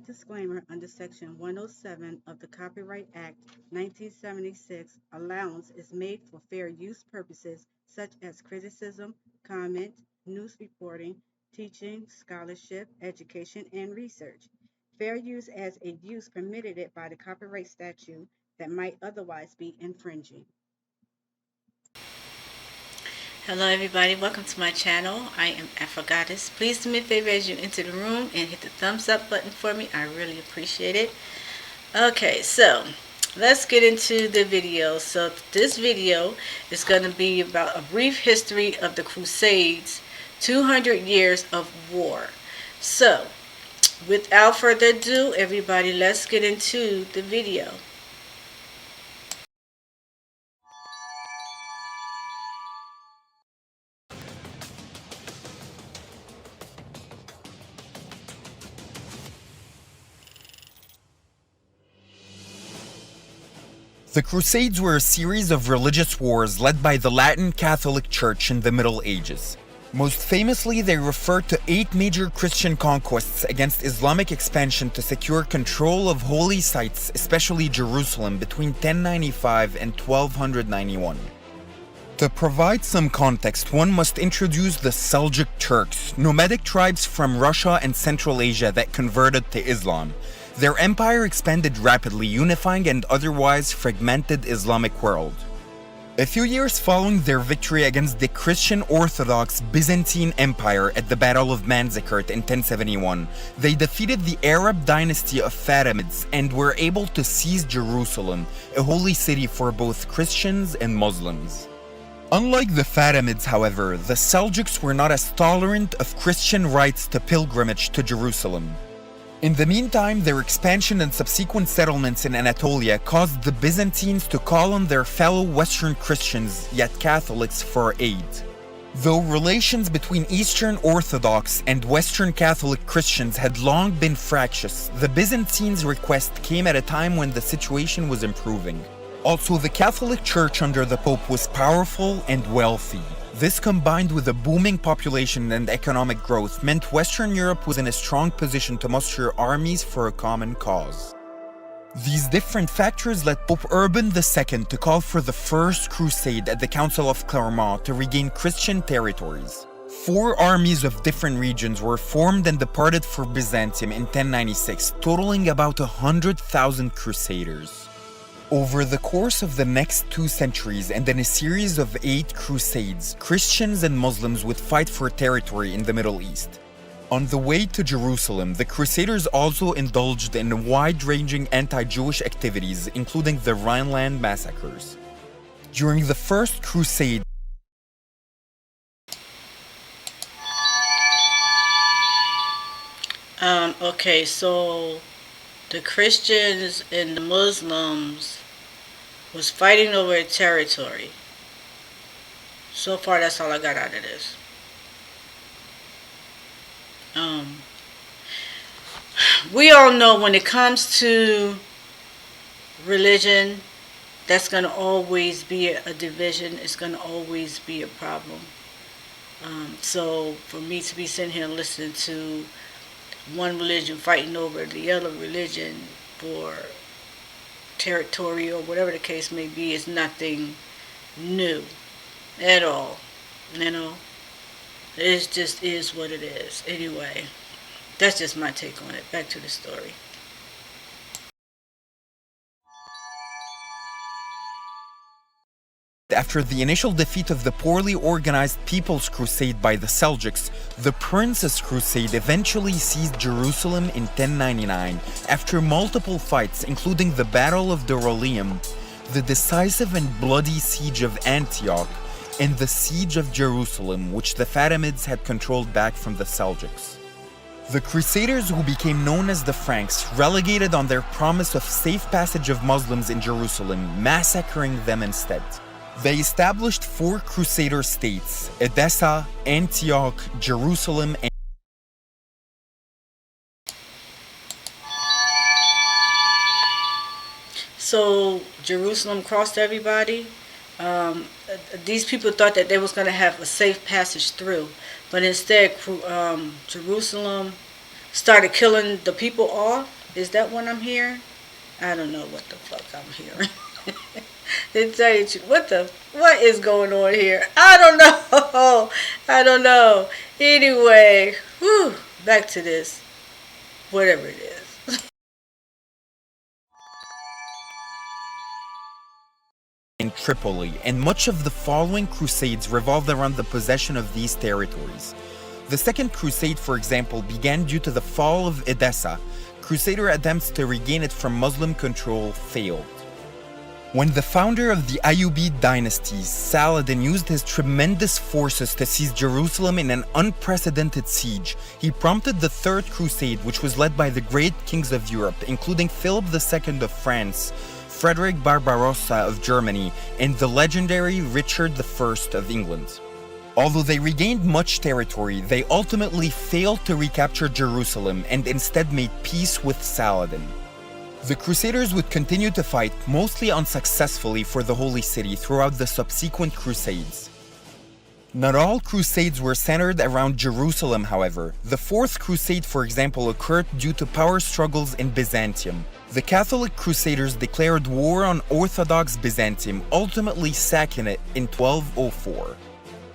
disclaimer under Section 107 of the Copyright Act 1976, allowance is made for fair use purposes such as criticism, comment, news reporting, teaching, scholarship, education, and research. Fair use as a use permitted it by the copyright statute that might otherwise be infringing. Hello everybody, welcome to my channel. I am Afro Goddess. Please do me a favor as you enter the room and hit the thumbs up button for me. I really appreciate it. Okay, so let's get into the video. So this video is going to be about a brief history of the Crusades, 200 years of war. So without further ado, everybody, let's get into the video. The Crusades were a series of religious wars led by the Latin Catholic Church in the Middle Ages. Most famously, they refer to 8 major Christian conquests against Islamic expansion to secure control of holy sites, especially Jerusalem, between 1095 and 1291. To provide some context, one must introduce the Seljuk Turks, nomadic tribes from Russia and Central Asia that converted to Islam. Their empire expanded rapidly, unifying an otherwise fragmented Islamic world. A few years following their victory against the Christian Orthodox Byzantine Empire at the Battle of Manzikert in 1071, they defeated the Arab dynasty of Fatimids and were able to seize Jerusalem, a holy city for both Christians and Muslims. Unlike the Fatimids, however, the Seljuks were not as tolerant of Christian rites to pilgrimage to Jerusalem. In the meantime, their expansion and subsequent settlements in Anatolia caused the Byzantines to call on their fellow Western Christians, yet Catholics, for aid. Though relations between Eastern Orthodox and Western Catholic Christians had long been fractious, the Byzantines' request came at a time when the situation was improving. Also, the Catholic Church under the Pope was powerful and wealthy. This, combined with a booming population and economic growth, meant Western Europe was in a strong position to muster armies for a common cause. These different factors led Pope Urban II to call for the First Crusade at the Council of Clermont to regain Christian territories. 4 armies of different regions were formed and departed for Byzantium in 1096, totaling about 100,000 crusaders. Over the course of the next 2 centuries and in a series of 8 crusades, Christians and Muslims would fight for territory in the Middle East. On the way to Jerusalem, the Crusaders also indulged in wide-ranging anti-Jewish activities, including the Rhineland massacres. During the First Crusade, Okay, so the Christians and the Muslims was fighting over a territory. So far, that's all I got out of this. We all know when it comes to religion, that's going to always be a division. It's going to always be a problem. So for me to be sitting here and listening to one religion fighting over the other religion for territory or whatever the case may be is nothing new at all. You know, it just is what it is. Anyway, that's just my take on it. Back to the story. after the initial defeat of the poorly organized People's Crusade by the Seljuks, the Prince's Crusade eventually seized Jerusalem in 1099 after multiple fights, including the Battle of Dorylaeum, the decisive and bloody siege of Antioch, and the siege of Jerusalem, which the Fatimids had controlled back from the Seljuks. The Crusaders, who became known as the Franks, relegated on their promise of safe passage of Muslims in Jerusalem, massacring them instead. They established 4 Crusader states: Edessa, Antioch, Jerusalem, and So Jerusalem crossed everybody. These people thought that they was going to have a safe passage through, but instead Jerusalem started killing the people off. Is that what I'm hearing? I don't know what the fuck I'm hearing. To tell you the truth, what is going on here? I don't know. I don't know. Anyway, whew, back to this. Whatever it is. In Tripoli, and much of the following crusades revolved around the possession of these territories. The Second Crusade, for example, began due to the fall of Edessa. Crusader attempts to regain it from Muslim control failed. When the founder of the Ayyubid dynasty, Saladin, used his tremendous forces to seize Jerusalem in an unprecedented siege, he prompted the Third Crusade, which was led by the great kings of Europe, including Philip II of France, Frederick Barbarossa of Germany, and the legendary Richard I of England. Although they regained much territory, they ultimately failed to recapture Jerusalem and instead made peace with Saladin. The Crusaders would continue to fight, mostly unsuccessfully, for the Holy City throughout the subsequent Crusades. Not all Crusades were centered around Jerusalem, however. The Fourth Crusade, for example, occurred due to power struggles in Byzantium. The Catholic Crusaders declared war on Orthodox Byzantium, ultimately sacking it in 1204.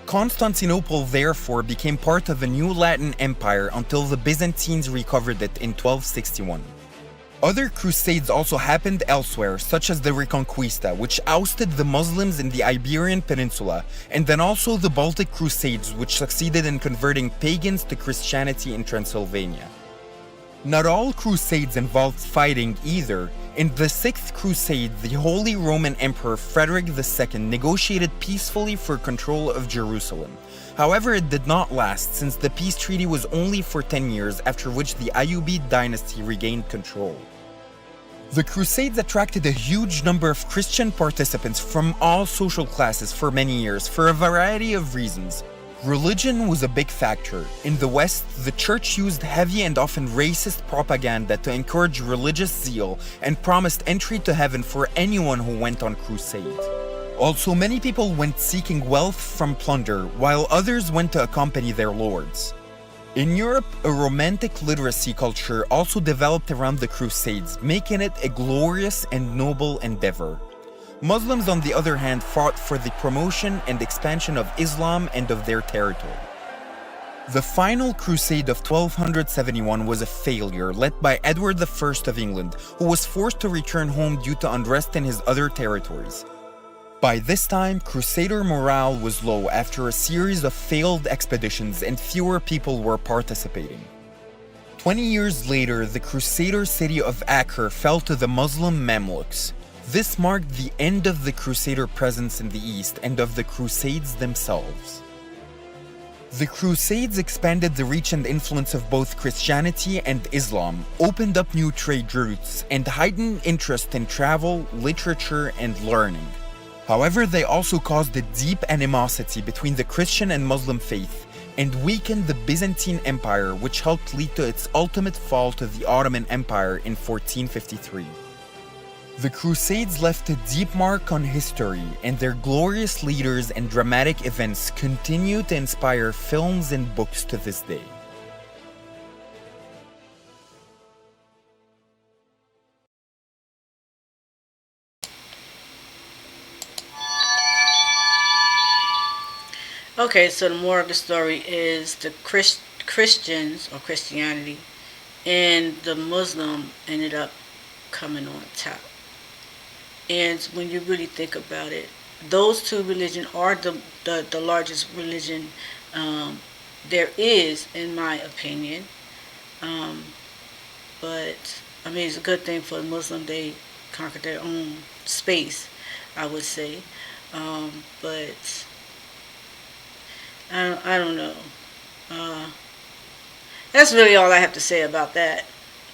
Constantinople therefore became part of a new Latin Empire until the Byzantines recovered it in 1261. Other crusades also happened elsewhere, such as the Reconquista, which ousted the Muslims in the Iberian Peninsula, and then also the Baltic Crusades, which succeeded in converting pagans to Christianity in Transylvania. Not all crusades involved fighting either. In the Sixth Crusade, the Holy Roman Emperor Frederick II negotiated peacefully for control of Jerusalem. However, it did not last, since the peace treaty was only for 10 years, after which the Ayyubid dynasty regained control. The Crusades attracted a huge number of Christian participants from all social classes for many years, for a variety of reasons. Religion was a big factor. In the West, the Church used heavy and often racist propaganda to encourage religious zeal and promised entry to heaven for anyone who went on crusade. Also, many people went seeking wealth from plunder, while others went to accompany their lords. In Europe, a romantic literacy culture also developed around the Crusades, making it a glorious and noble endeavor. Muslims, on the other hand, fought for the promotion and expansion of Islam and of their territory. The final crusade of 1271 was a failure, led by Edward I of England, who was forced to return home due to unrest in his other territories. By this time, Crusader morale was low after a series of failed expeditions and fewer people were participating. 20 years later, the Crusader city of Acre fell to the Muslim Mamluks. This marked the end of the Crusader presence in the East and of the Crusades themselves. The Crusades expanded the reach and influence of both Christianity and Islam, opened up new trade routes, and heightened interest in travel, literature, and learning. However, they also caused a deep animosity between the Christian and Muslim faith, and weakened the Byzantine Empire, which helped lead to its ultimate fall to the Ottoman Empire in 1453. The Crusades left a deep mark on history, and their glorious leaders and dramatic events continue to inspire films and books to this day. Okay, so the moral of the story is the Christians, or Christianity, and the Muslim ended up coming on top. And when you really think about it, those two religions are the largest religion there is, in my opinion. But, I mean, it's a good thing for the Muslim. They conquered their own space, I would say. But I don't know. That's really all I have to say about that.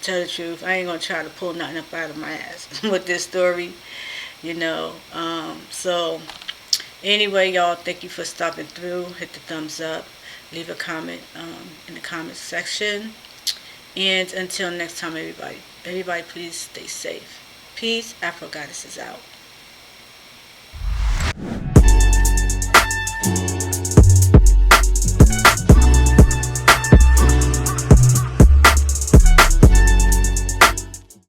To tell the truth, I ain't gonna try to pull nothing up out of my ass with this story, you know. So anyway, y'all, thank you for stopping through. Hit the thumbs up, leave a comment in the comment section, and until next time, everybody please stay safe. Peace. Afro Goddess is out.